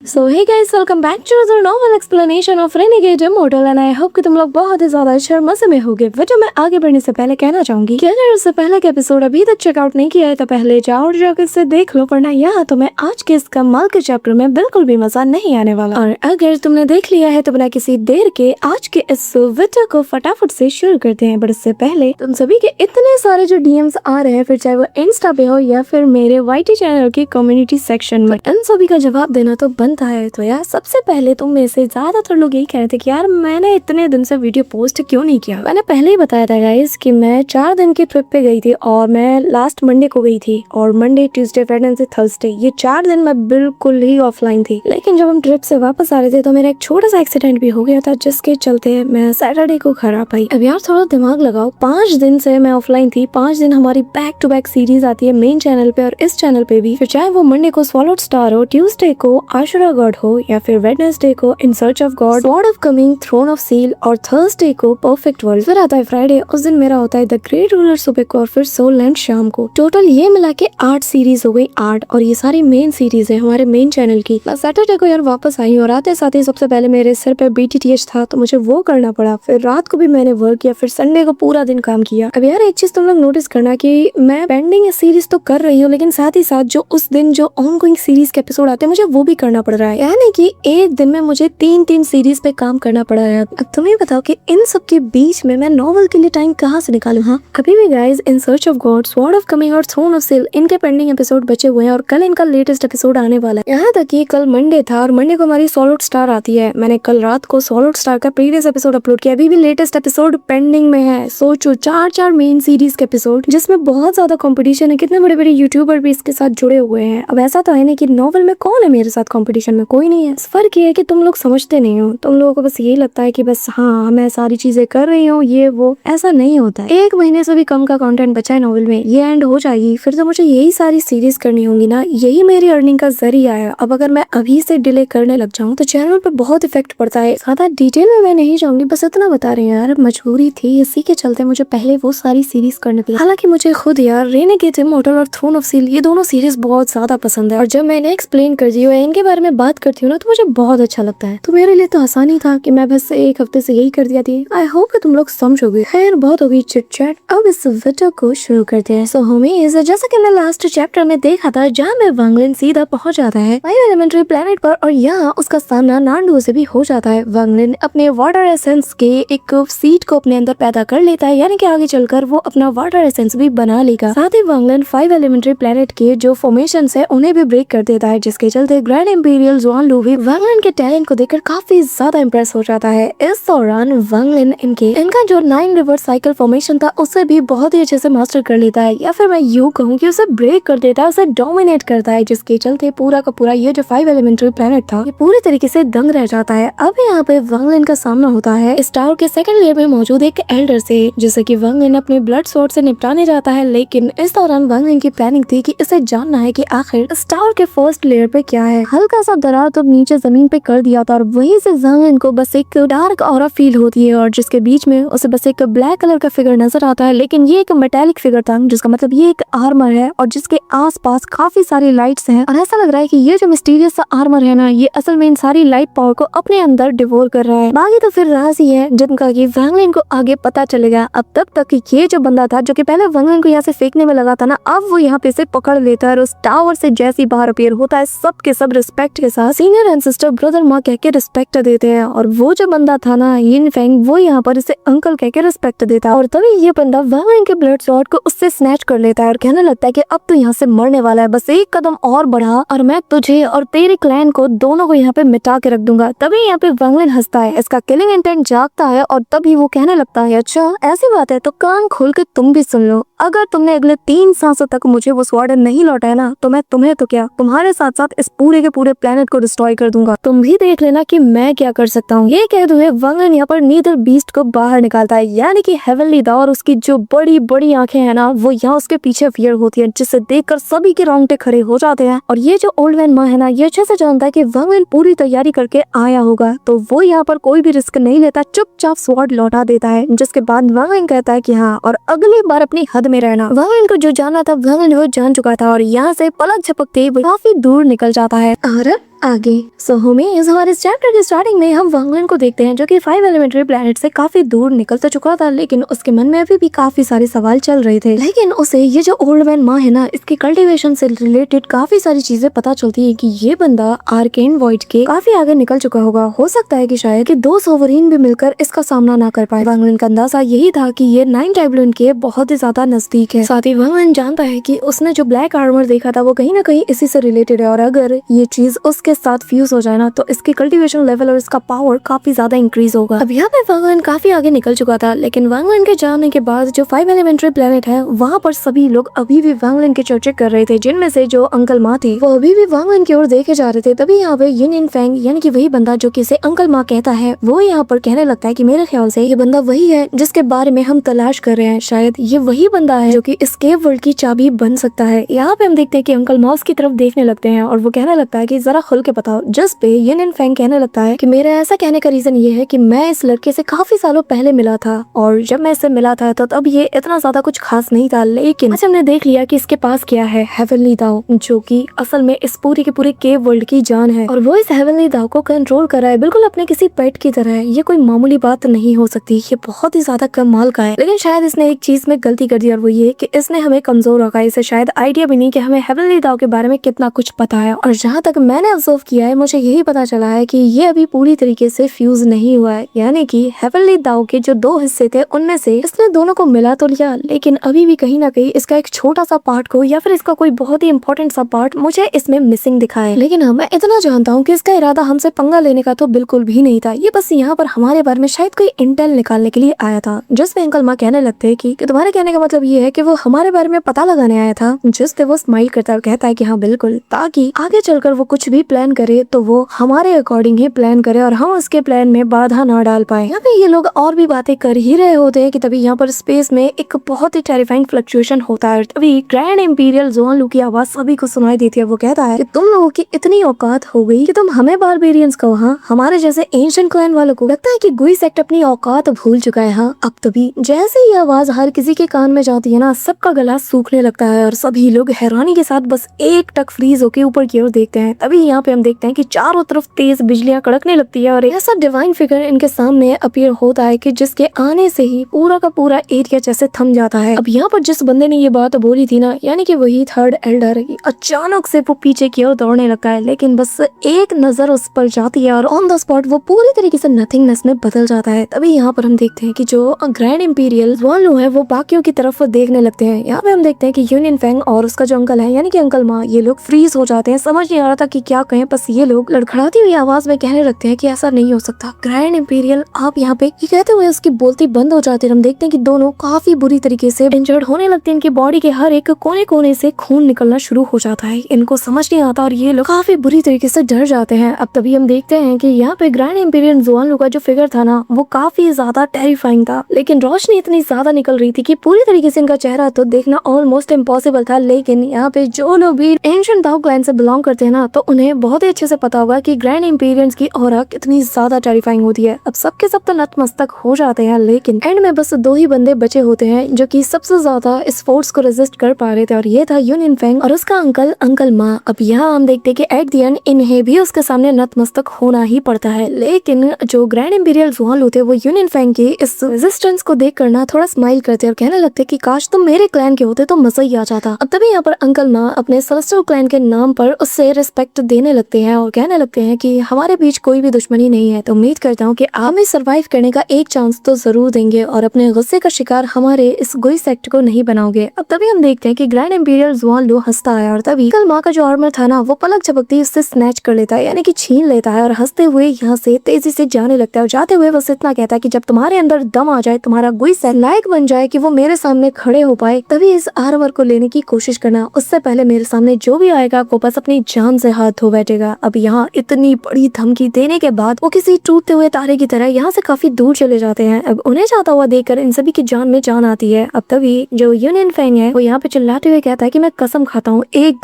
So hey guys, welcome back to other novel explanation of renegade immortal and I hope कि तुम लोग बहुत ही ज्यादा अच्छे और मजे में होगे। वीडियो में आगे बढ़ने से पहले कहना चाहूंगी कि अगर इससे पहले का एपिसोड अभी तक चेकआउट नहीं किया है तो पहले जाओ और जाकर इसे देख लो, वरना यहाँ तुम्हें आज के इस कमाल के चैप्टर में बिल्कुल भी मजा नहीं आने वाला। और अगर तुमने देख लिया है तो बिना किसी देर के आज के इस वीडियो को फटाफट से शुरू करते हैं। बट इससे पहले तुम सभी के इतने सारे जो डीएम्स आ रहे हैं, फिर चाहे वो इंस्टा पे हो या फिर मेरे वाईटी चैनल की कम्युनिटी सेक्शन में, इन सभी का जवाब देना तो बनता है। तो यार सबसे पहले तुम में से ज्यादातर लोग यही कह रहे थे कि यार मैंने इतने दिन से वीडियो पोस्ट क्यों नहीं किया। मैंने पहले ही बताया था गाइस कि मैं 4 दिन की ट्रिप पे गई थी और मैं लास्ट मंडे को गई थी और मंडे, ट्यूसडे, वेडनेसडे, थर्सडे ये 4 दिन मैं बिल्कुल ही ऑफलाइन थी। लेकिन जब हम ट्रिप से वापस आ रहे थे तो मेरा एक छोटा सा एक्सीडेंट भी हो गया था, जिसके चलते मैं सैटरडे को घर आ पाई। अब यार थोड़ा दिमाग लगाओ, 5 दिन से मैं ऑफलाइन थी। 5 दिन हमारी बैक टू बैक सीरीज आती है मेन चैनल पे और इस चैनल पे भी। फिर चाहे वो मंडे को स्वॉलोड स्टार हो, ट्यूसडे को आशुरा गॉड हो या फिर वेडनेसडे को in search of god, sword of coming, throne of seal और थर्सडे को परफेक्ट वर्ल्ड। फिर आता है फ्राइडे, उस दिन मेरा होता है द ग्रेट रूलर सुबह को और फिर सोल लैंड शाम को। टोटल ये मिला के 8 सीरीज हो गई, 8, और ये सारी मेन सीरीज है हमारे मेन चैनल की। मैं सैटरडे को यार वापस आई और आते साथ ही सबसे पहले मेरे सिर पे BTTH था तो मुझे वो करना पड़ा। फिर रात को भी मैंने वर्क किया, फिर संडे को पूरा दिन काम किया। अब यार एक चीज तुम लोग नोटिस करना कि मैं पेंडिंग सीरीज तो कर रही हूँ, लेकिन साथ ही साथ जो उस दिन जो ऑनगोइंग सीरीज के एपिसोड आते हैं मुझे वो भी करना पड़ रहा है। यानी कि एक दिन में मुझे 3 सीरीज पे काम करना पड़ा है। अब तुम ही बताओ कि इन सब के बीच में मैं नॉवल के लिए टाइम कहाँ से निकालूं। हाँ, अभी भी guys in search of god, sword of coming और थ्रोन ऑफ सील इनके पेंडिंग एपिसोड बचे हुए हैं और कल इनका लेटेस्ट एपिसोड आने वाला है। यहाँ तक कि कल मंडे था और मंडे को हमारी स्वॉलोड स्टार आती है। मैंने कल रात को स्वॉलोड स्टार का प्रीवियस एपिसोड अपलोड किया, अभी भी लेटेस्ट एपिसोड पेंडिंग में है। सोचो 4 मेन सीरीज के एपिसोड, जिसमें बहुत ज्यादा कॉम्पिटिशन है। कितने बड़े बड़े यूट्यूबर भी इसके साथ जुड़े हुए हैं। अब ऐसा तो है नहीं कि नॉवल में कौन है मेरे साथ कॉम्पिटिशन में, कोई नहीं है। फर्क ये है कि तुम लोग समझते नहीं हो, तुम लोगों को बस यही लगता है कि बस हाँ मैं सारी चीजें कर रही हूँ, ये वो। ऐसा नहीं होता है। 1 महीने से भी कम का कंटेंट बचा है नॉवल में, ये एंड हो जाएगी, फिर तो मुझे यही सारी सीरीज करनी होंगी ना। यही मेरी अर्निंग का जरिया है। अब अगर मैं अभी से डिले करने लग जाऊँ तो चैनल पे बहुत इफेक्ट पड़ता है। ज्यादा डिटेल में मैं नहीं जाऊंगी, बस इतना बता रही हूँ यार, मजबूरी थी, इसी के चलते मुझे पहले वो सारी सीरीज करने पड़ी। हालांकि मुझे खुद यार रेनेगेड इमॉर्टल और थ्रोन ऑफ सील ये दोनों सीरीज बहुत ज्यादा पसंद है और जब मैंने एक्सप्लेन कर दी है, इनके बारे में बात करती हूँ ना, तो मुझे बहुत अच्छा लगता है। तो मेरे लिए तो आसानी था कि मैं बस 1 हफ्ते से यही कर दिया थी। आई होप कि तुम लोग समझोगे। खैर बहुत हो गई चिट चैट, अब इस वीडियो को शुरू करते हैं। सो होमीज, जैसा कि हमने लास्ट चैप्टर में देखा था, जहाँ में वांगलिन सीधा पहुंच जाता है 5 एलिमेंट्री प्लेनेट पर और यहाँ उसका सामना नांडू से भी हो जाता है। वांगलिन अपने वाटर एसेंस के एक सीड को अपने अंदर पैदा कर लेता है, यानी कि आगे चलकर वो अपना वाटर एसेंस भी बना लेगा। साथ ही वांगलिन 5 एलिमेंट्री प्लेनेट के जो फॉर्मेशन है उन्हें भी ब्रेक कर देता है, जिसके चलते ग्रैंड इंपीरियल जुआनलू भी वांगलिन के टैलेंट को देखकर काफी ज्यादा इम्प्रेस हो जाता है। इस दौरान वांगलिन इनका जो 9 रिवर्स साइकिल फॉर्मेशन था उसे भी बहुत ही अच्छे से मास्टर कर लेता है, या फिर मैं यूँ कहूँ कि उसे ब्रेक कर देता है, उसे डोमिनेट करता है, जिसके चलते पूरा का पूरा ये जो 5 एलिमेंट्री प्लेनेट था ये पूरी तरीके से दंग रह जाता है। अब यहाँ पे वांगलिन का सामना होता है स्टार के सेकंड लेयर में मौजूद एक एल्डर से, जिसे कि वांगलिन अपने ब्लड स्वॉर्ड से निपटाने जाता है। लेकिन इस दौरान वांगलिन की प्लानिंग थी कि इसे जानना है कि आखिर स्टार के फर्स्ट लेयर पे क्या है। हल्का सा दरार तो नीचे जमीन पे कर दिया था और वहीं से वांगलिन को बस एक डार्क ऑरा फील होती है और जिसके बीच में उसे बस एक ब्लैक कलर का फिगर नजर आता है। लेकिन ये एक मेटालिक फिगर था, जिसका मतलब ये एक आर्मर है और जिसके आसपास काफी सारी लाइट्स हैं और ऐसा लग रहा है कि ये जो मिस्टीरियस सा आर्मर है ना, ये असल में इन सारी लाइट पावर को अपने अंदर डिवोर कर रहा है। बाकी तो फिर राज ही है जिनका कि वांगलिन को आगे पता चलेगा। अब तब तक ये जो बंदा था जो कि पहले वांगलिन को यहाँ से फेंकने में लगा था ना, अब वो यहाँ पे से पकड़ लेता है और उस टावर से जैसी बाहर अपीयर होता है, सबके सब रिस्पेक्ट के साथ सीनियर एंड सिस्टर, ब्रदर, माँ कह के रिस्पेक्ट देते हैं। और वो जो बंदा था ना यिन फेंग, वो यहाँ पर इसे अंकल कह के रिस्पेक्ट देता है और तभी ये बंदा वांगलिन के ब्लड स्वॉर्ड को उससे स्नैच कर लेता है और कहने लगता है कि अब तो यहाँ से मरने वाला है, बस 1 कदम और बढ़ा और मैं तुझे और तेरे क्लैन को दोनों को यहाँ पे मिटा के रख दूंगा। तभी यहाँ पे वांगलिन हंसता है, इसका किलिंग इंटेंट जागता है और तभी वो कहने लगता है अच्छा ऐसी बात है तो कान खोल के तुम भी सुन लो, अगर तुमने अगले 3 सांसों तक मुझे वो स्वॉर्ड नहीं लौटाया ना तो मैं तुम्हें तो क्या तुम्हारे साथ साथ इस पूरे के पूरे प्लेनेट को डिस्ट्रॉय कर दूंगा। तुम भी देख लेना कि मैं क्या कर सकता हूँ। ये कहते हुए वांगलिन यहाँ पर नीदर बीस्ट को बाहर निकालता है, यानी कि हेवनली दा, और उसकी जो बड़ी बड़ी आंखें हैं ना वो यहाँ उसके पीछे फियर होती है, जिसे देखकर सभी के रोंगटे खड़े हो जाते हैं। और ये जो ओल्ड मैन माँ है ना, ये अच्छे से जानता है कि वांगलिन पूरी तैयारी करके आया होगा, तो वो यहाँ पर कोई भी रिस्क नहीं लेता, चुपचाप स्वॉर्ड लौटा देता है। जिसके बाद वांगलिन कहता है कि हाँ और अगली बार अपनी हद में रहना। वांगलिन को जो जाना था वांगलिन वो जान चुका था और यहाँ से पलक झपकते काफी दूर निकल जाता है। और आगे इस हमारे चैप्टर के स्टार्टिंग में हम वांगलन को देखते हैं जो कि 5 एलिमेंट्री प्लैनेट से काफी दूर निकल तो चुका था, लेकिन उसके मन में अभी भी काफी सारे सवाल चल रहे थे। लेकिन उसे ये जो ओल्ड मैन माँ है ना, इसकी कल्टीवेशन से रिलेटेड काफी सारी चीजें पता चलती है कि ये बंदा आर्केन वॉइड के काफी आगे निकल चुका होगा। हो सकता है कि शायद कि 2 सोवरीन भी मिलकर इसका सामना ना कर पाए। वांगलन का अंदाजा यही था कि ये 9 टाइबलन के बहुत ही ज्यादा नजदीक है। साथ ही वांगलन जानता है कि उसने जो ब्लैक आर्मर देखा था वो कहीं ना कहीं इसी से रिलेटेड है, और अगर ये चीज उसके साथ फ्यूज हो जाए ना तो इसकी कल्टीवेशन लेवल और इसका पावर काफी ज्यादा इंक्रीज होगा। अब यहाँ पे वांगलन काफी आगे निकल चुका था, लेकिन वांगलन के जाने के बाद जो 5 एलिमेंट्री प्लेनेट है वहाँ पर सभी लोग अभी भी वांगलन के चर्चे कर रहे थे, जिनमें से जो अंकल माँ थी वो अभी भी वांगलन की ओर देखे जा रहे थे। तभी यहाँ पे यूनियन फैंग यानी कि वही बंदा जो कि इसे अंकल माँ कहता है, वो यहाँ पर कहने लगता है कि मेरे ख्याल से ये बंदा वही है जिसके बारे में हम तलाश कर रहे हैं। शायद ये वही बंदा है जो कि इस केव वर्ल्ड की चाबी बन सकता है। यहाँ पे हम देखते हैं कि अंकल माउस की तरफ देखने लगते हैं और वो कहने लगता है कि जरा खुल के बताओ। जिस पे यूनियन फैंग कहने लगता है कि मेरा ऐसा कहने का रीजन ये है कि मैं इस लड़के से काफी सालों पहले मिला था, और जब मैं इससे मिला था तो तब ये इतना ज्यादा कुछ खास नहीं था, लेकिन आज हमने देख लिया कि इसके पास क्या है, हेवनली दाव, जो कि असल में इस पूरे के पूरे केव वर्ल्ड की जान है, और वो इस हेवनली दाव को कंट्रोल कर रहा है बिल्कुल अपने किसी पेट की तरह। ये कोई मामूली बात नहीं हो सकती, ये बहुत ही ज्यादा कमाल का है। लेकिन शायद इसने एक चीज में गलती कर दी, और वो ये कि इसने हमें कमजोर रखा है। इसे शायद आइडिया भी नहीं कि हमें हेवनली दाव के बारे में कितना कुछ पता है। और जहाँ तक मैंने ऑब्जर्व किया है मुझे यही पता चला है कि ये अभी पूरी तरीके से फ्यूज नहीं हुआ है, यानी कि हेवनली दाव के जो 2 हिस्से थे उनमें से इसने दोनों को मिला तो लिया, लेकिन अभी भी कहीं ना कहीं इसका एक छोटा सा पार्ट को या फिर इसका कोई बहुत ही इंपॉर्टेंट सा पार्ट मुझे इसमें मिसिंग दिखा है। लेकिन हाँ, मैं इतना जानता हूँ कि इसका इरादा हमसे पंगा लेने का तो बिल्कुल भी नहीं था। ये बस यहाँ पर हमारे बारे में शायद कोई इंटेल निकालने के लिए आया था। जिसमें अंकल माँ कहने लगते हैं कि तुम्हारे कहने का मतलब ये है कि वो हमारे बारे में पता लगाने आया था। जिस पे वो स्माइल करता है, कहता है कि हाँ बिल्कुल, ताकि आगे चलकर वो कुछ भी प्लान करे तो वो हमारे अकॉर्डिंग ही प्लान करे और हम उसके प्लान में बाधा ना डाल पाए। यहाँ पे ये लोग और भी बातें कर ही रहे होते हैं कि तभी यहाँ पर स्पेस में एक बहुत ही टेरिफाइंग फ्लक्चुएशन होता है। तभी ग्रैंड इंपीरियल ज़ोन लू की आवाज सभी को सुनाई देती है। वो कहता है कि तुम लोगों की इतनी औकात हो गई कि तुम हमें बारबेरियंस कहो, हाँ हमारे जैसे एंशिएंट क्लैन वालों को लगता है कि गुई सेक्ट अपनी औकात भूल चुका है। हाँ, अब तभी जैसे ही आवाज हर किसी के कान में जाती है ना, सबका गला सूखने लगता है और सभी लोग हैरानी के साथ बस एक टक फ्रीज होके ऊपर की ओर देखते हैं। तभी यहाँ पे हम देखते हैं कि चारों तरफ तेज बिजलियां कड़कने लगती है और ऐसा डिवाइन फिगर इनके सामने अपीयर होता है कि जिसके आने से ही पूरा का पूरा एरिया जैसे थम जाता है। अब यहाँ पर जिस बंदे ने ये बात बोली थी ना, यानी कि वही थर्ड एल्डर, अचानक से वो पीछे की ओर दौड़ने लगता है, लेकिन बस एक नजर उस पर जाती है और ऑन द स्पॉट वो पूरी तरीके से नथिंगनेस में बदल जाता है। तभी यहाँ पर हम देखते हैं कि जो ग्रैंड इंपीरियल ज़ोन लू है वो बाकियों की तरफ देखने लगते हैं। यहाँ पे हम देखते हैं कि यूनियन फैंग और उसका जो अंकल है यानी कि अंकल माँ, ये लोग फ्रीज हो जाते हैं। समझ नहीं आ रहा था कि क्या कहें, बस ये लोग लड़खड़ाती हुई आवाज में कहने लगते हैं कि ऐसा नहीं हो सकता ग्रैंड इंपीरियल, आप यहाँ पे, ये कहते हुए उसकी बोलती बंद हो जाती है। हम देखते हैं कि दोनों काफी बुरी तरीके से इंजर्ड होने लगते हैं। इनकी बॉडी के हर एक कोने कोने से खून निकलना शुरू हो जाता है। इनको समझ नहीं आता और ये लोग काफी बुरी तरीके से डर जाते हैं। अब तभी हम देखते हैं कि यहाँ पे ग्रैंड इंपीरियल ज़ोन लू का जो फिगर था ना, वो काफी ज्यादा टेरिफाइंग था, लेकिन रोशनी इतनी ज्यादा निकल रही थी कि पूरी तरीके से इनका चेहरा तो देखना ऑलमोस्ट इम्पॉसिबल था। लेकिन यहाँ पे जो लोग भी एंशिएंट दाओ क्लैन से बिलोंग करते हैं ना, तो उन्हें बहुत ही अच्छे से पता होगा कि ग्रैंड इंपीरियंस की ऑरा कितनी ज्यादा टेरिफाइंग होती है। अब सबके सब तो नतमस्तक हो जाते हैं, लेकिन एंड में बस 2 ही बंदे बचे होते हैं जो कि सबसे ज्यादा इस फोर्स को रेजिस्ट कर पा रहे थे, और ये था यूनियन फैंग और उसका अंकल माँ। अब यहाँ हम देखते हैं कि एट द एंड इन्हें भी उसके सामने नतमस्तक होना ही पड़ता है। लेकिन जो ग्रैंड इंपीरियल ज़ोन लू थे वो यूनियन फैंग की इस रेजिस्टेंस को देख कर ना थोड़ा स्माइल करते और कहने लगते कि काश तुम मेरे क्लैन के होते तो मजा ही आ जाता। अब तभी यहाँ पर अंकल माँ अपने सेलेस्टियल क्लैन के नाम पर उससे रिस्पेक्ट देने लगते हैं और कहने लगते हैं कि हमारे बीच कोई भी दुश्मनी नहीं है, तो उम्मीद करता हूँ कि आप हमें सर्वाइव करने का एक चांस तो जरूर देंगे और अपने गुस्से का शिकार हमारे इस गुई सेक्ट को नहीं बनाओगे। अब तभी हम देखते हैं कि ग्रैंड इंपीरियल ज़ोन लू हंसता है और तभी अंकल माँ का जो आर्मर था ना, वो पलक झपकती उससे स्नैच कर लेता है, यानी कि छीन लेता है और हंसते हुए यहाँ से तेजी से जाने लगता है। और जाते हुए बस इतना कहता है कि जब तुम्हारे अंदर दम आ जाए, तुम्हारा गुई सेक्ट लायक बन जाए कि वो मेरे सामने खड़े हो पाए, तभी इस आर्मर को लेने की कोशिश करना। उससे पहले मेरे सामने जो भी आएगा वो बस अपनी जान से हाथ धो बैठेगा। अब यहाँ इतनी बड़ी धमकी देने के बाद वो किसी टूटते हुए तारे की तरह यहाँ से काफी दूर चले जाते हैं। अब उन्हें जाता हुआ देखकर इन सभी की जान में जान आती है। अब तभी जो यूनियन फैंग है वो यहाँ पे चिल्लाते हुए कहता है कि मैं कसम खाता हूँ एक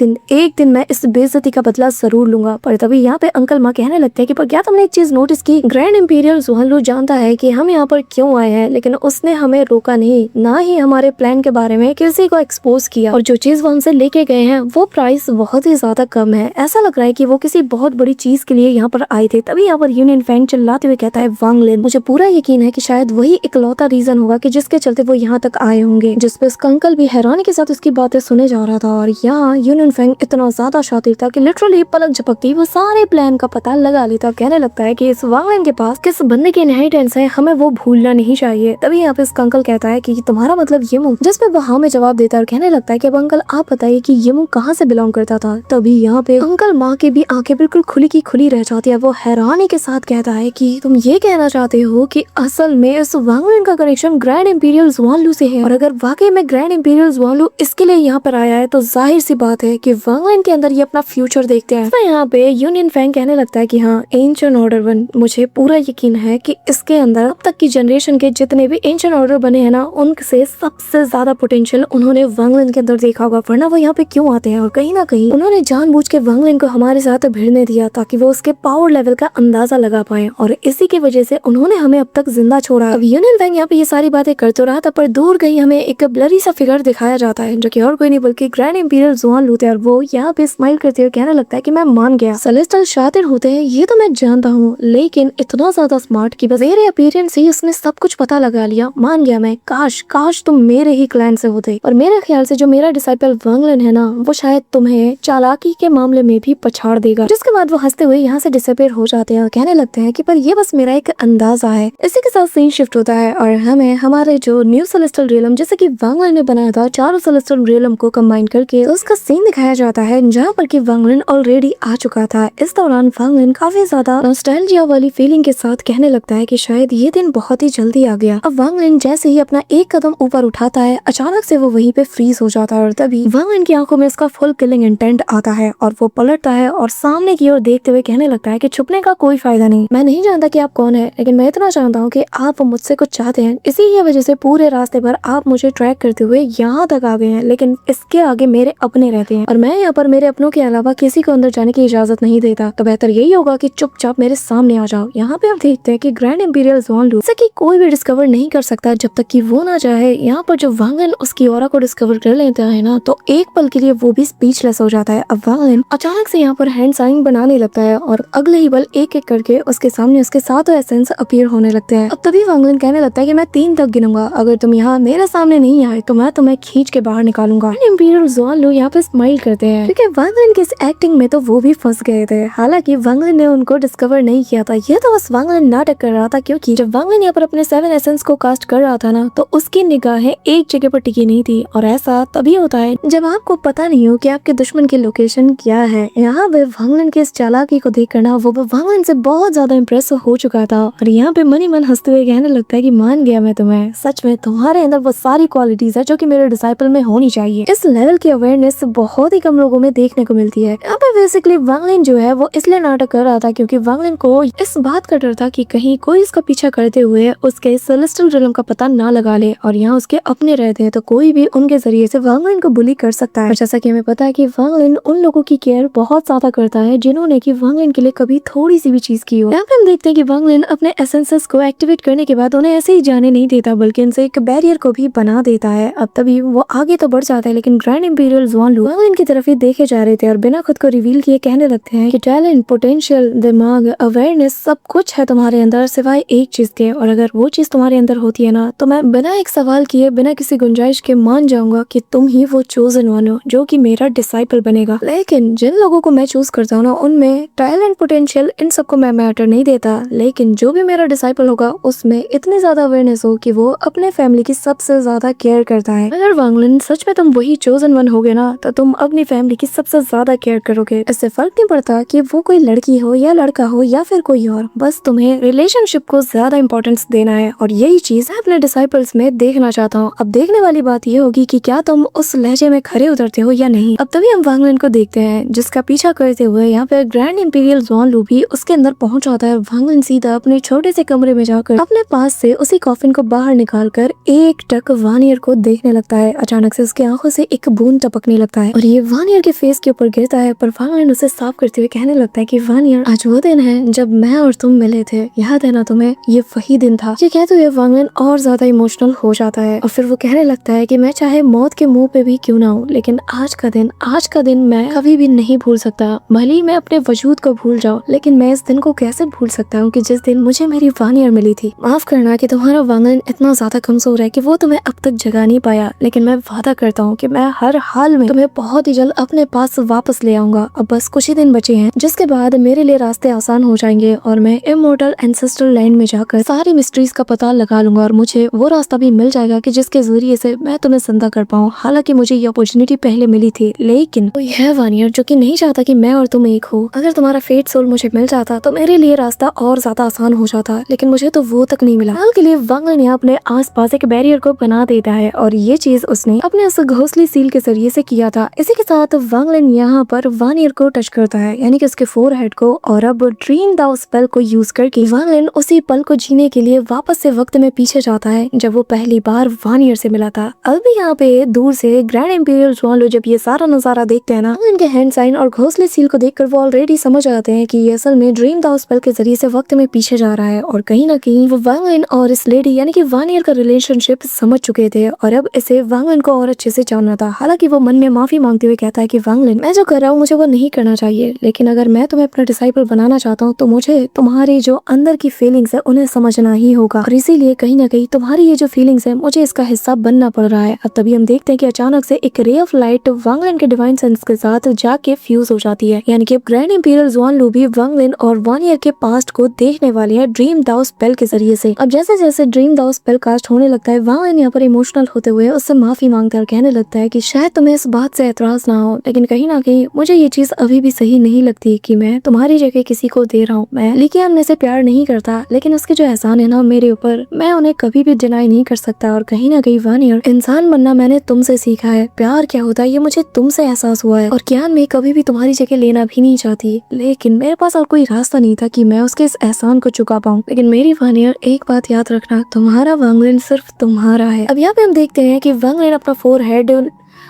दिन मैं इस बेइज्जती का बदला जरूर लूंगा। पर तभी यहाँ पे अंकल माँ कहने लगते हैं कि पर क्या तुमने एक चीज नोटिस की, ग्रैंड इंपीरियल ज़ोन लू जानता है कि हम यहाँ पर क्यों आए हैं, लेकिन उसने हमें रोका नहीं, ना ही हमारे प्लान के बारे में किसी को एक्सपोज किया, और जो चीज वो हमसे लेके गए हैं वो प्राइस बहुत ही ज्यादा कम है। ऐसा लग रहा है कि कि वो किसी बहुत बड़ी चीज के लिए यहाँ पर आए थे। तभी यहाँ पर यूनियन फैंग चिल्लाते हुए कहता है वांग लिन, मुझे पूरा यकीन है कि शायद वही इकलौता रीजन होगा कि जिसके चलते वो यहाँ तक आए होंगे। जिस पे उसका अंकल भी हैरानी के साथ उसकी बातें सुने जा रहा था। और यहाँ यूनियन फैंग इतना ज्यादा शातिर था कि लिटरली पलक झपकती वो सारे प्लान का पता लगा लेता। कहने लगता है कि इस वांग लिन के पास किस बंदे की इनहेरिटेंस है, हमें वो भूलना नहीं चाहिए। तभी यहाँ पे उसका अंकल कहता है कि तुम्हारा मतलब ये मुंह, जिसपे वो हाँ में जवाब देता है और कहने लगता है कि अब अंकल आप बताइए कि ये मुंह कहाँ से बिलोंग करता था। तभी यहाँ पे अंकल माँ की भी आंखें बिल्कुल खुली की खुली रह जाती है। वो हैरानी के साथ कहता है कि तुम ये कहना चाहते हो कि असल में इस वांग लिन का कनेक्शन ग्रैंड इंपीरियल जुआनलू से है, और अगर वाकई में ग्रैंड इंपीरियल जुआनलू इसके लिए यहाँ पर आया है तो जाहिर सी बात है कि वांग लिन के अंदर ये अपना फ्यूचर देखते हैं। तो यहाँ पे यूनियन फैंग कहने लगता है कि हाँ एंशिएंट ऑर्डर 1, मुझे पूरा यकीन है कि इसके अंदर अब तक की जनरेशन के जितने भी एंशिएंट ऑर्डर बने हैं ना, उनसे सबसे ज्यादा पोटेंशियल उन्होंने वांग लिन के अंदर देखा होगा, वरना वो यहाँ पे क्यों आते हैं। और कहीं ना कहीं उन्होंने जानबूझ के वांग लिन को हमारे साथ भिड़ने दिया ताकि वो उसके पावर लेवल का अंदाजा लगा पाए, और इसी की वजह से उन्होंने हमें अब तक जिंदा छोड़ा। अब यूनियन फैंग यहाँ पे ये सारी बातें करते रहा था, पर दूर कहीं हमें एक ब्लरी सा फिगर दिखाया जाता है जो कि और कोई नहीं बल्कि ग्रैंड इंपीरियल जुआनलू थे। और वो यहाँ पे स्माइल करते हुए कहने लगता है कि मैं मान गया, सेलेस्टियल शातिर होते हैं ये तो मैं जानता हूँ, लेकिन इतना ज्यादा स्मार्ट कि बस मेरे अपीयरेंस से उसने सब कुछ पता लगा लिया। मान गया मैं, काश तुम मेरे ही क्लैन से होते। और मेरे ख्याल से जो मेरा डिसाइपल वांग लिन है ना, वो शायद तुम्हें चालाकी के मामले में भी पछाड़ देगा। जिसके बाद वो हंसते हुए यहाँ से डिसअपीयर हो जाते हैं और कहने लगते हैं कि पर ये बस मेरा एक अंदाजा है। इसी के साथ सीन शिफ्ट होता है और हमें हमारे जो न्यू सेलेस्टियल रियलम जैसे कि वांग लिन ने बनाया था चारों सेलेस्टियल रियलम को कंबाइन करके उसका सीन दिखाया जाता है, जहाँ पर कि वांग लिन ऑलरेडी आ चुका था। इस दौरान वांग लिन काफी ज्यादा नॉस्टैल्जिया वाली फीलिंग के साथ कहने लगता है कि शायद ये दिन बहुत ही जल्दी आ गया। अब वांग लिन जैसे ही अपना एक कदम ऊपर उठाता है, अचानक से वो वहीं पे फ्रीज हो जाता है और तभी वांग लिन की आंखों में उसका फुल किलिंग इंटेंट आता है और वो पलटता है और सामने की ओर देखते हुए कहने लगता है कि छुपने का कोई फायदा नहीं। मैं नहीं जानता कि आप कौन है, लेकिन मैं इतना जानता हूँ कि आप मुझसे कुछ चाहते हैं, इसी की वजह से पूरे रास्ते पर आप मुझे ट्रैक करते हुए यहाँ तक आ गए हैं, लेकिन इसके आगे मेरे अपने रहते हैं और मैं यहाँ पर मेरे अपनों के अलावा किसी को अंदर जाने की इजाजत नहीं देता। तो बेहतर यही होगा कि चुपचाप मेरे सामने आ जाओ। यहाँ पे हम देखते हैं कि ग्रैंड इंपीरियल जुआनलू जैसे कि कोई भी डिस्कवर नहीं कर सकता जब तक कि वो ना चाहे। यहाँ पर जो वांग लिन उसकी ऑरा को डिस्कवर कर लेता है ना, तो एक पल के लिए वो भी स्पीचलेस हो जाता है। अब वांग लिन अचानक से यहाँ पर हैंड साइन बनाने लगता है और अगले ही पल एक एक करके उसके सामने उसके सातों एसेंस अपीयर होने लगते हैं। अब तभी वांग लिन कहने लगता है कि मैं 3 तक गिनूंगा, अगर तुम यहाँ मेरे सामने नहीं आए तो मैं तुम्हें खींच के बाहर निकालूंगा। इंपीरियल जुआनलू यहाँ पे स्माइल करते हैं क्योंकि वांग लिन की इस एक्टिंग में तो वो भी फंस गए थे। हालांकि वांग लिन ने उनको डिस्कवर नहीं किया था, ये तो बस वांग लिन नाटक कर रहा था, क्योंकि जब वांग लिन यहाँ पर अपने 7 एसेंस को कास्ट कर रहा था ना, तो उसकी निगाहें एक जगह पर टिकी नहीं थी। और ऐसा तभी होता है जब आपको पता नहीं हो कि आपके दुश्मन की लोकेशन क्या है। यहाँ पे वांग लिन के इस चालाकी को देख कर ना वो वांग लिन से बहुत ज्यादा इम्प्रेस हो चुका था और यहाँ पे मन ही मन हंसते हुए कहने लगता है कि मान गया मैं तुम्हें, सच में तुम्हारे अंदर वो सारी क्वालिटीज है जो कि मेरे डिसाइपल में होनी चाहिए। इस लेवल की अवेयरनेस बहुत ही कम लोगों में देखने को मिलती है। यहाँ पे बेसिकली वांग लिन जो है वो इसलिए नाटक कर रहा था क्योंकि वांग लिन को इस बात का डर था कि कहीं कोई इसका पीछा करते हुए उसके सेलेस्टियल रियलम का पता ना लगा ले, और यहाँ उसके अपने रहते हैं तो कोई भी उनके जरिए से वांग लिन को बुली कर सकता है। जैसा कि हमें पता है कि वांग लिन उन लोगों की केयर बहुत ज्यादा करता है जिन्होंने कि वांग लिन के लिए कभी थोड़ी सी भी चीज की हो। यहाँ पे हम देखते हैं कि वांग लिन अपने एसेंसेस को एक्टिवेट करने के बाद उन्हें ऐसे ही जाने नहीं देता बल्कि उनसे एक बैरियर को भी बना देता है। अब तभी वो आगे तो बढ़ जाता है, लेकिन ग्रैंड इंपीरियल जुआनलू वांग लिन की तरफ ही देखे जा रहे थे और बिना खुद को रिवील किए कहने लगते हैं कि टैलेंट, पोटेंशियल, दिमाग, अवेयरनेस सब कुछ है तुम्हारे अंदर सिवाय एक चीज के, और अगर वो चीज तुम्हारे अंदर होती है ना तो मैं बिना एक सवाल किए बिना किसी गुंजाइश के मान जाऊंगा कि तुम ही वो चोजन वन हो जो कि मेरा डिसाइपल बनेगा। लेकिन जिन लोगों को मैं चूज करता हूँ ना उनमें टैलेंट, पोटेंशियल इन सबको मैं मैटर नहीं देता, लेकिन जो भी मेरा डिसाइपल होगा उसमें इतनी ज्यादा अवेयरनेस हो कि वो अपने फैमिली की सबसे ज्यादा केयर करता है। अगर वांग लिन सच में तुम वही चोजन वन होगे ना तो तुम अपनी फैमिली की सबसे ज्यादा केयर करोगे। इससे फर्क नहीं पड़ता कि वो कोई लड़की हो या लड़का हो या फिर कोई और, बस तुम्हें रिलेशनशिप को ज्यादा इंपॉर्टेंस देना है और यही चीज मैं अपने डिसाइपल्स में देखना चाहता हूँ। अब देखने वाली बात ये होगी कि क्या तुम उस लहजे में खरे उतरते हो या नहीं। अब तभी हम वांग लिन को देखते हैं जिसका पीछा करते हुए यहाँ पे ग्रैंड इंपीरियल जुआनलू भी उसके अंदर पहुंच जाता है। वांग लिन सीधा अपने छोटे से कमरे में जाकर अपने पास से उसी कॉफिन को बाहर निकालकर एक टक वानियर को देखने लगता है। अचानक से उसकी आंखों से एक बूंद टपकने लगता है और ये वानियर के फेस के ऊपर गिरता है, पर वांग लिन उसे साफ करते हुए कहने लगता है कि वानियर, आज वो दिन है जब मैं और तुम मिले थे, याद है ना तुम्हें, ये वही दिन था। ये कहते हुए वांग लिन और ज्यादा इमोशनल हो जाता है और फिर वो कहने लगता है कि मैं चाहे मौत के मुंह पे भी क्यों ना हूँ, लेकिन आज का दिन मैं कभी भी नहीं भूल सकता। था, भले ही मैं अपने वजूद को भूल जाऊं, लेकिन मैं इस दिन को कैसे भूल सकता हूँ कि जिस दिन मुझे मेरी वानियर मिली थी। माफ करना कि तुम्हारा वांगलन इतना ज्यादा कमजोर है कि वो तुम्हें अब तक जगा नहीं पाया, लेकिन मैं वादा करता हूँ कि मैं हर हाल में तुम्हें बहुत ही जल्द अपने पास वापस ले आऊंगा। अब बस कुछ ही दिन बचे हैं, जिसके बाद मेरे लिए रास्ते आसान हो जाएंगे और मैं इमॉर्टल एंसेस्ट्रल लैंड में जाकर सारी मिस्ट्रीज का पता लगा लूंगा और मुझे वो रास्ता भी मिल जाएगा कि जिसके जरिए से मैं तुम्हें जिंदा कर पाऊँ। हालांकि मुझे ये अपॉर्चुनिटी पहले मिली थी, लेकिन कोई है वानियर जो कि नहीं चाहता कि मैं और तुम एक हो। अगर तुम्हारा फेट सोल मुझे मिल जाता तो मेरे लिए रास्ता और ज्यादा आसान हो जाता, लेकिन मुझे तो वो तक नहीं मिला। हाल के लिए वांगलन यहाँ अपने आसपास एक बैरियर को बना देता है और ये चीज उसने अपने उस घोंसले सील के जरिए से किया था। इसी के साथ वांगलन यहाँ पर वानियर को टच करता है, यानी कि उसके फोरहेड को, और अब ड्रीम दाउ स्पेल को यूज करके वांगलन उसी पल को जीने के लिए वापस से वक्त में पीछे जाता है जब वो पहली बार वानियर से मिला था। अब भी यहाँ पे दूर से ग्रैंड इंपीरियल ज्वालो जब ये सारा नजारा देखते हैं ना, इनके हैंड साइन और घोंसले सील को देखकर वो ऑलरेडी समझ आते हैं कि ये असल में ड्रीम दाउ स्पेल के जरिए से वक्त में पीछे जा रहा है और कहीं ना कहीं वो वांगलन और इस लेडी यानी कि वानियर का रिलेशनशिप समझ चुके थे और अब इसे वांगलन को और अच्छे से जानना था। हालांकि वो मन में माफी मांगते हुए कहता है कि वांगलन, मैं जो कर रहा हूँ मुझे वो नहीं करना चाहिए, लेकिन अगर मैं तुम्हें अपना डिसाइपल बनाना चाहता हूँ तो मुझे तुम्हारी जो अंदर की फीलिंग्स है उन्हें समझना ही होगा और इसीलिए कहीं ना कहीं तुम्हारी ये जो फीलिंग्स है मुझे इसका हिस्सा बनना पड़ रहा है। अब तभी हम देखते हैं कि अचानक से एक रे ऑफ लाइट वांगलन के डिवाइन सेंस के साथ जाके फ्यूज हो जाती है, यानी कि ग्रैंड इंपीरियल ज़ुआनलू भी वांगलन और वानियर के पास्ट को देखने वाली है ड्रीम दाउ स्पेल के जरिए से। अब जैसे जैसे ड्रीम दाउ स्पेल कास्ट होने लगता है, वांगलन यहाँ पर इमोशनल होते हुए उससे माफी मांगता है और कहने लगता है कि शायद तुम्हें इस बात से एतराज ना हो, लेकिन कहीं ना कहीं मुझे ये चीज अभी भी सही नहीं लगती कि मैं तुम्हारी जगह किसी को दे रहा हूँ। मैं लिकियान में से प्यार नहीं करता, लेकिन उसके जो एहसान है ना मेरे ऊपर, मैं उन्हें कभी भी डिनाई नहीं कर सकता। और कहीं ना कहीं वानियर, इंसान बनना मैंने तुमसे सीखा है, प्यार क्या होता है ये मुझे तुमसे एहसास हुआ है और कियान में कभी भी तुम्हारी जगह लेना भी नहीं चाहती, लेकिन मेरे पास और कोई रास्ता नहीं था कि मैं उसके इस एहसान को चुका पाऊँ। लेकिन मेरी वानियर, एक बात याद रखना, तुम्हारा वांगलन सिर्फ तुम्हारा है। अब यहाँ पे हम देखते हैं कि वांगलन अपना फोरहेड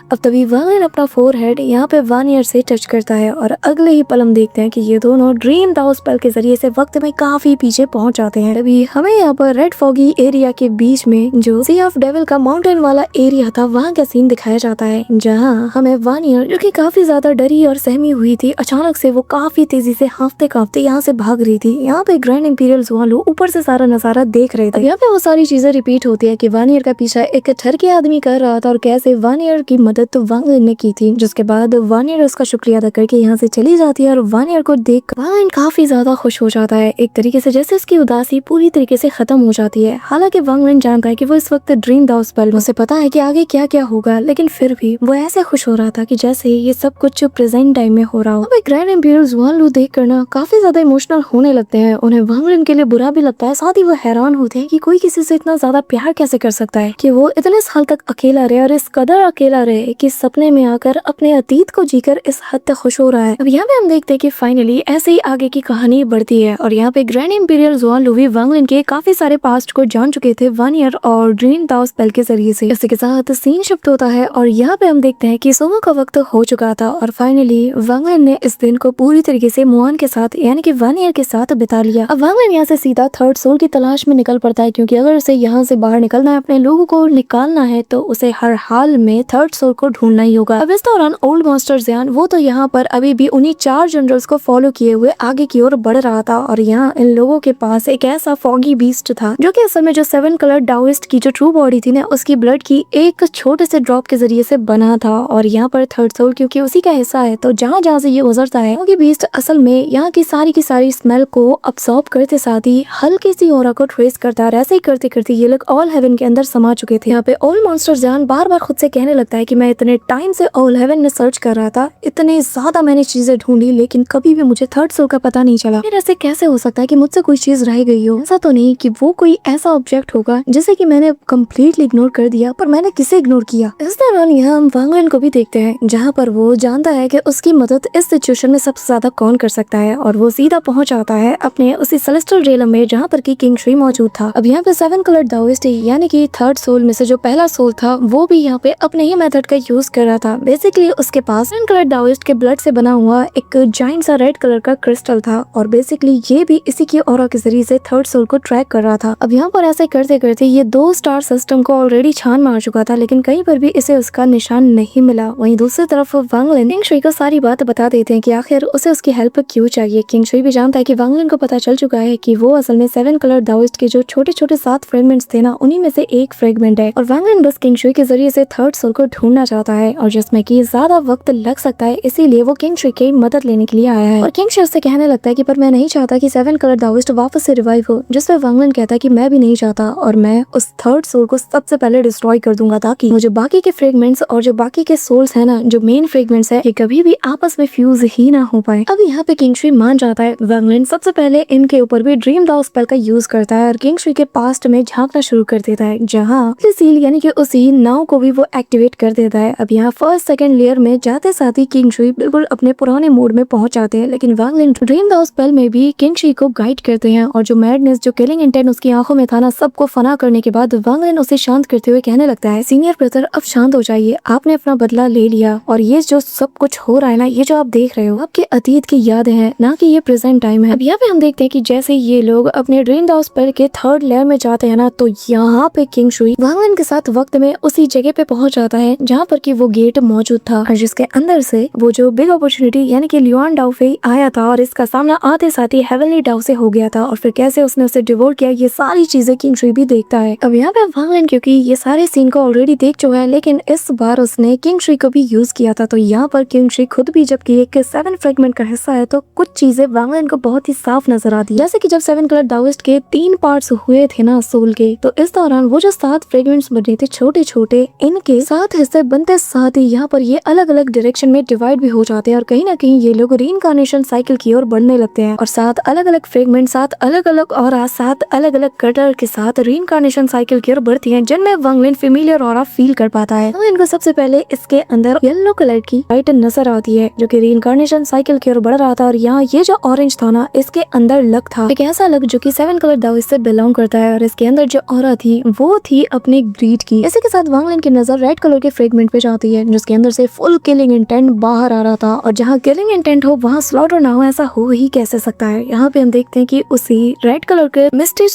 अब तभी वांगलन अपना फोरहेड यहाँ पे वानियर से टच करता है और अगले ही पल हम देखते हैं कि ये दोनों ड्रीम दाउ स्पेल के जरिए से वक्त में काफी पीछे पहुंच जाते हैं। तभी हमें यहाँ पर रेड फॉगी एरिया के बीच में जो सी ऑफ डेविल का माउंटेन वाला एरिया था वहाँ का सीन दिखाया जाता है, जहाँ हमें वानियर, जो कि काफी ज्यादा डरी और सहमी हुई थी, अचानक से वो काफी तेजी से हांफते कांपते यहाँ से भाग रही थी। यहाँ पे ग्रैंड इंपीरियल ज़ुआनलू ऊपर से सारा नजारा देख रहे थे। यहाँ पे वो सारी चीजें रिपीट होती है कि वानियर का पीछा एक ठरकी आदमी कर रहा था और कैसे वानियर की मदद तो वांगलन ने की थी, जिसके बाद वानियर उसका शुक्रिया अदा करके यहाँ से चली जाती है और वानियर को देख वांगलन काफी ज्यादा खुश हो जाता है, एक तरीके से जैसे उसकी उदासी पूरी तरीके से खत्म हो जाती है। हालांकि वांगलन जानता है कि वो इस वक्त ड्रीम दाउ स्पेल, उसे पता है कि आगे क्या क्या होगा, लेकिन फिर भी वो ऐसे खुश हो रहा था कि जैसे ये सब कुछ प्रेजेंट टाइम में हो रहा हो। अब ग्रैंड इंपीरियल ज़ुआनलू देख कर ना काफी ज्यादा इमोशनल होने लगते हैं, उन्हें वांगलन के लिए बुरा भी लगता है, साथ ही वो हैरान होते हैं कि कोई किसी से इतना ज्यादा प्यार कैसे कर सकता है, कि वो इतने साल तक अकेला रहे और इस कदर अकेला रहे कि सपने में आकर अपने अतीत को जीकर इस हद तक खुश हो रहा है। अब यहाँ पे हम देखते हैं कि फाइनली ऐसे ही आगे की कहानी बढ़ती है और यहाँ पे ग्रैंड इंपीरियल ज़ुआनलू भी वांगलन के काफी सारे पास्ट को जान चुके थे वानियर और ड्रीम दाउ स्पेल के जरिए से। इसी के साथ सीन शिफ्ट होता है और यहाँ पे हम देखते हैं कि सुबह का वक्त हो चुका था और फाइनली वांगलन ने इस दिन को पूरी तरीके से मुआन के साथ यानी कि वानियर के साथ बिता लिया। अब वांगलन यहाँ से सीधा थर्ड सोल की तलाश में निकल पड़ता है, क्योंकि अगर उसे यहाँ से बाहर निकलना है, अपने लोगों को निकालना है, तो उसे हर हाल में थर्ड सोल को ढूंढना ही होगा। अब इस दौरान ओल्ड मास्टर ज़ियान, वो तो यहाँ पर अभी भी उन्हीं 4 जनरल्स को फॉलो किए हुए आगे की ओर बढ़ रहा था और यहाँ इन लोगों के पास एक ऐसा फॉगी बीस्ट था जो कि असल में जो 7 कलर डाउइस्ट की जो ट्रू बॉडी थी ना, उसकी ब्लड की एक छोटे से ड्रॉप के जरिए से बना था। और यहाँ पर थर्ड सोल क्योंकि उसी का हिस्सा है, तो जहाँ जहाँ से ये गुजरता है फॉगी बीस्ट असल में यहाँ की सारी स्मेल को अब्सॉर्ब करते साथ ही हल्की सी ऑरा को ट्रेस करता है। ऐसे ही करते करते ये लोग ऑल हेवन के अंदर समा चुके थे। यहाँ पे ओल्ड मॉन्स्टर ज़ियान बार बार खुद से कहने लगता है कि मैं इतने टाइम से ऑल हेवन में सर्च कर रहा था, इतने ज्यादा मैंने चीजें ढूंढी, लेकिन कभी भी मुझे थर्ड सोल का पता नहीं चला। फिर ऐसे कैसे हो सकता है कि मुझसे कोई चीज रह गई हो? ऐसा तो नहीं कि वो कोई ऐसा ऑब्जेक्ट होगा जिसे कि मैंने कम्प्लीटली इग्नोर कर दिया, पर मैंने किसे इग्नोर किया? इस दौरान यहाँ हम वांगलन को भी देखते हैं, जहाँ पर वो जानता है कि उसकी मदद इस सिचुएशन में सबसे ज्यादा कौन कर सकता है और वो सीधा पहुंच जाता है अपने उसी सेलेस्टियल रेलम में जहाँ पर की किंग श्री मौजूद था। अब यहाँ पे 7 कलर डाउइस्ट यानी कि थर्ड सोल में से जो पहला सोल था वो भी यहाँ पे अपने ही मेथड का यूज कर रहा था। बेसिकली उसके पास 7 कलर दाओइस्ट के ब्लड से बना हुआ एक जाइंट सा रेड कलर का क्रिस्टल था और बेसिकली ये भी इसी की ऑरा के जरिए से थर्ड सोल को ट्रैक कर रहा था। अब यहाँ पर ऐसे करते करते ये 2 स्टार सिस्टम को ऑलरेडी छान मार चुका था, लेकिन कहीं पर भी इसे उसका निशान नहीं मिला। वहीं दूसरी तरफ वांग लिन किंग शुई को सारी बात बता देते हैं कि आखिर उसे उसकी हेल्प क्यों चाहिए। किंग शुई भी जानता है कि वांग लिन को पता चल चुका है कि वो असल में 7 कलर दाओइस्ट के जो छोटे छोटे 7 फ्रेगमेंट्स थे ना, उन्हीं में से एक फ्रेगमेंट है और वांग लिन बस किंग शुई के जरिए से थर्ड सोल को ढूंढना चाहता है और जिसमें कि ज्यादा वक्त लग सकता है, इसीलिए वो किंग शुई की मदद लेने के लिए आया है। और किंग शुई उससे कहने लगता है कि पर मैं नहीं चाहता कि 7 कलर दाओइस्ट वापस से रिवाइव हो, जिसपे वांग लिन कहता है कि मैं भी नहीं चाहता और मैं उस थर्ड सोल को सबसे पहले डिस्ट्रॉय कर दूंगा ताकि मुझे बाकी के फ्रेगमेंट्स और जो बाकी के सोल्स है ना, जो मेन फ्रेगमेंट्स है, ये कभी भी आपस में फ्यूज ही ना हो पाए। अब यहाँ पे किंग शुई मान जाता है। वांग लिन सबसे पहले इनके ऊपर भी ड्रीम दाओ स्पेल का यूज करता है और किंग शुई के पास्ट में झांकना शुरू कर देता है, जहाँ सील यानी कि उसी नाव को भी वो एक्टिवेट कर देता है। अब यहाँ फर्स्ट सेकंड लेयर में जाते साथ ही किंग शुई बिल्कुल अपने पुराने मोड में पहुंच जाते हैं, लेकिन वांग लिन ड्रीम दाओ स्पेल में भी किंग शुई को गाइड करते हैं और जो मैडनेस, जो किलिंग इंटेंट उसकी आंखों में था ना, सबको फना करने के बाद वांग लिन उसे शांत करते हुए कहने लगता है, सीनियर ब्रदर अब शांत हो जाइए, आपने अपना बदला ले लिया और ये जो सब कुछ हो रहा है ना, ये जो आप देख रहे हो आपके अतीत की यादें हैं, ना कि ये प्रेजेंट टाइम है। अब यहाँ पे हम देखते हैं कि जैसे ये लोग अपने ड्रीम दाओ स्पेल के थर्ड लेयर में जाते हैं ना, तो यहाँ पे किंग शुई वांग लिन के साथ वक्त में उसी जगह पे पहुंच जाता है जहाँ पर कि वो गेट मौजूद था और जिसके अंदर से वो जो बिग अपॉर्चुनिटी यानी कि लियोन डाओ फे आया था और इसका सामना आते साथ ही हेवनली डाओ से हो गया था और फिर कैसे उसने उसे डिवोर्ट किया, ये सारी चीजें किंग शुई भी देखता है। अब यहाँ पे वांग लिन क्योंकि ये सारे सीन को ऑलरेडी देख चुका है, लेकिन इस बार उसने किंग शुई को भी यूज किया था, तो यहाँ पर किंग शुई खुद भी जबकि एक 7 फ्रेगमेंट का हिस्सा है, तो कुछ चीजें वांग लिन को बहुत ही साफ नजर आती है। जैसे कि जब 7 कलर दाओइस्ट के 3 पार्ट्स हुए थे ना सोल के, तो इस दौरान वो जो 7 फ्रेगमेंट्स बने थे छोटे छोटे, इनके 7 हिस्से बनते साथ ही यहाँ पर ये अलग अलग डायरेक्शन में डिवाइड भी हो जाते हैं और कहीं ना कहीं ये लोग रीइंकार्नेशन साइकिल की ओर बढ़ने लगते हैं और 7 अलग अलग फ्रेगमेंट, 7 अलग अलग ऑरा, 7 अलग अलग कटर के साथ रीइंकार्नेशन साइकिल की ओर बढ़ती हैं, जिनमें वांग लिन फेमिलियर ऑरा फील कर पाता है। तो इनको सबसे पहले इसके अंदर येलो कलर की लाइट नजर आती है जो कि रीइंकार्नेशन साइकिल की ओर बढ़ रहा था और यहाँ ये जो ऑरेंज था ना, इसके अंदर लक था, एक ऐसा लक जो कि 7 कलर दाओइस्ट से बिलोंग करता है और इसके अंदर जो ऑरा थी वो थी अपनी ग्रीड की। इसी के साथ वांग लिन की नजर रेड कलर के फ्रेगमेंट पे जाती है जिसके अंदर से फुल किलिंग इंटेंट बाहर आ रहा था और जहाँ किलिंग इंटेंट हो वहाँ स्लॉटर ना हो, ऐसा हो ही कैसे सकता है। यहाँ पे हम देखते हैं कि उसी रेड कलर के मिस्टिक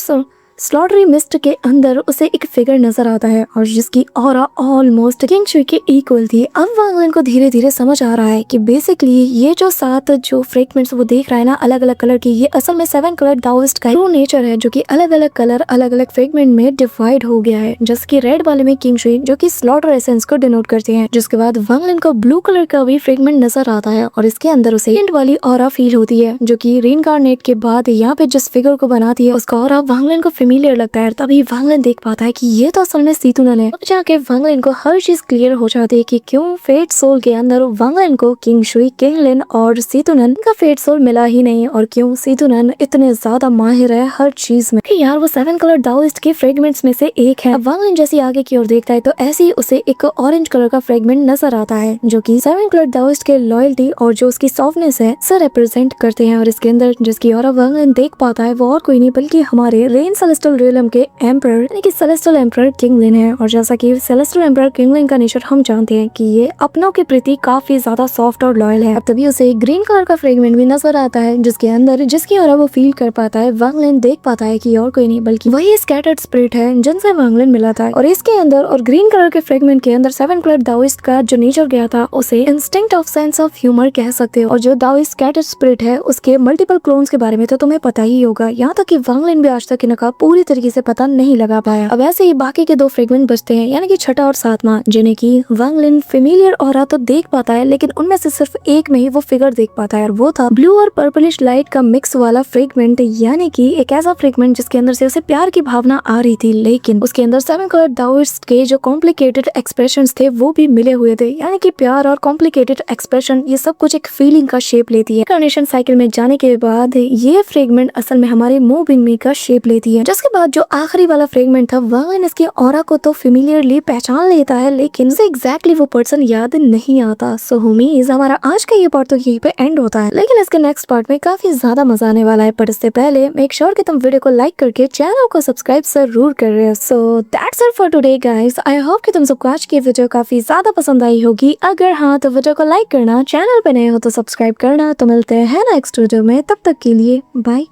स्लॉटरी मिस्ट के अंदर उसे एक फिगर नजर आता है और जिसकी ऑरा ऑलमोस्ट किंग शुई के इक्वल थी। अब वांग लिन को धीरे धीरे समझ आ रहा है कि बेसिकली ये जो 7 जो फ्रेगमेंट्स वो देख रहा है ना अलग अलग कलर की, ये असल में 7 कलर दाओइस्ट का ट्रू नेचर है जो कि अलग अलग कलर अलग अलग फ्रेगमेंट में डिवाइड हो गया है। जिसकी रेड वाले में किंग शुई जो कि स्लॉटर एसेंस को डिनोट करते हैं, जिसके बाद वांग लिन को ब्लू कलर का भी फ्रेगमेंट नजर आता है और इसके अंदर उसे हिंट वाली ऑरा फील होती है जो कि रीइंकार्नेट के बाद यहाँ पे जिस फिगर को बनाती है उसका ऑरा वांग लिन को फेमिलियर लगता है। तभी वांग लिन देख पाता है कि ये तो असल में सीतुनन है। जाके वांग लिन को हर चीज क्लियर हो जाती है कि क्यों फेट सोल के अंदर वांग लिन को किंग शुई, किंग लिन और सीतुनन का फेट सोल मिला ही नहीं और क्यों सीतुनन इतने ज्यादा माहिर है हर चीज में कि यार वो 7 कलर दाओइस्ट के फ्रेगमेंट्स में से एक है। अब वांग लिन जैसे आगे की ओर देखता है तो ऐसे ही उसे एक ऑरेंज कलर का फ्रेगमेंट नजर आता है जो कि 7 कलर दाओइस्ट के लॉयल्टी और जो उसकी सॉफ्टनेस है से रिप्रेजेंट करते हैं और इसके अंदर जिसकी ऑरा वांग लिन देख पाता है वो और कोई नहीं बल्कि हमारे रेन सेलेस्टियल रियलम के एम्परर यानी कि सेलेस्टियल एम्परर किंग लिन है। और जैसा कि सेलेस्टियल एम्परर किंग लिन का नेचर हम जानते हैं कि ये अपनों के प्रति काफी ज्यादा सॉफ्ट और लॉयल है। अब तभी उसे एक ग्रीन कलर का फ्रेगमेंट भी नजर आता है जिसके अंदर जिसकी ऑरा वो फील कर पाता है। वांग लिन देख पाता है कि और कोई नहीं बल्कि वही स्कैटर्ड स्पिरिट है जिनसे वांग लिन मिला था और इसके अंदर और ग्रीन कलर के फ्रेगमेंट के अंदर 7 कलर दाओइस्ट का जो नेचर गया था उसे instinct of sense of humour कह सकते हो। और जो दाओइस्ट स्कैटर्ड स्पिरिट है उसके मल्टीपल क्लोन्स के बारे में तो तुम्हें पता ही होगा, यहाँ तक कि वांग लिन भी आज तक इनका पूरी तरीके से पता नहीं लगा पाया। अब ऐसे ही बाकी के 2 फ्रेगमेंट बचते हैं यानी कि छठा और 7वां, जिन्हें की वांग लिन फेमिलियर ऑरा तो देख पाता है लेकिन उनमें से सिर्फ एक में ही वो फिगर देख पाता है और वो था ब्लू और पर्पलिश लाइट का मिक्स वाला फ्रेगमेंट, यानी कि एक ऐसा फ्रेगमेंट जिसके अंदर से उसे प्यार की भावना आ रही थी लेकिन उसके अंदर 7 कलर दाओइस्ट के जो कॉम्प्लिकेटेड एक्सप्रेशंस थे वो भी मिले हुए थे। यानी कि प्यार और कॉम्प्लिकेटेड एक्सप्रेशन ये सब कुछ एक फीलिंग का शेप लेती है। कार्नेशन साइकिल में जाने के बाद ये फ्रेगमेंट असल में हमारे मूव बिंग मी का शेप लेती है। उसके बाद जो आखिरी वाला फ्रेगमेंट था वह इसके ऑरा को तो फेमिलियरली पहचान लेता है, लेकिन उसे एग्जैक्टली वो पर्सन याद नहीं आता। सो होमीज, हमारा आज का ये पार्ट तो यहीं पे एंड होता है, लेकिन इसके नेक्स्ट पार्ट में काफी ज्यादा मजा आने वाला है। पर इससे पहले मेक श्योर कि तुम वीडियो को लाइक करके चैनल को सब्सक्राइब जरूर कर रहे हो। So that's it for today guys. I hope कि तुम सबको आज की वीडियो काफी ज्यादा पसंद आई होगी। अगर हाँ तो वीडियो को लाइक करना, चैनल पे नए हो तो सब्सक्राइब करना। तो मिलते हैं नेक्स्ट वीडियो में, तब तक के लिए बाय।